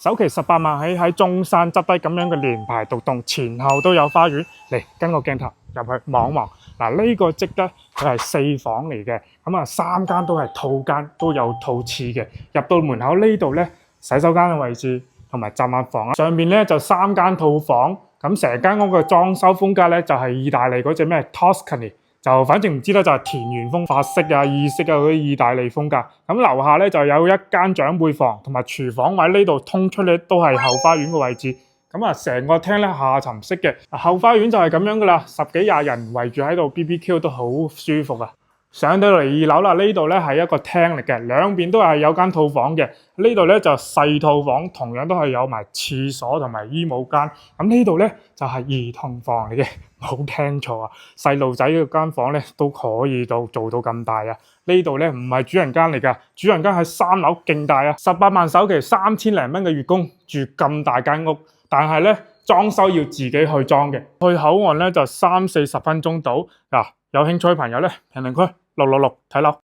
首期18萬起喺中山執低咁樣嘅連排獨棟，前後都有花園。嚟跟個鏡頭入去望一望。嗱，呢個積得佢係4房嚟嘅，咁啊3間都係套間，都有套廁嘅。入到門口呢度咧，洗手間嘅位置同埋雜物房啦。上面咧就3間套房，咁成間屋嘅裝修風格咧就係意大利嗰隻咩 Tuscany。就反正唔知咧，就係田園風、法式啊、意式啊嗰啲意大利風格。咁樓下咧就有一間長輩房同埋廚房位，呢度通出咧都係後花園嘅位置。咁啊，成個廳咧下沉式嘅，後花園就係咁樣噶啦，10幾20人圍住喺度 BBQ 都好舒服啊！上到嚟2樓啦，呢度咧係一個廳嚟嘅，兩邊都係有間套房嘅。呢度咧就細套房，同樣都係有埋廁所同埋衣帽間。咁呢度咧就係兒童房嚟嘅，冇聽錯啊！細路仔嘅間房咧都可以做到咁大啊！呢度咧唔係主人間嚟㗎，主人間喺3樓勁大啊！18萬首期3000零蚊嘅月供，住咁大間屋，但係咧裝修要自己去裝嘅。去口岸咧就30-40分鐘到嗱。有興趣嘅朋友咧，評論區666睇樓。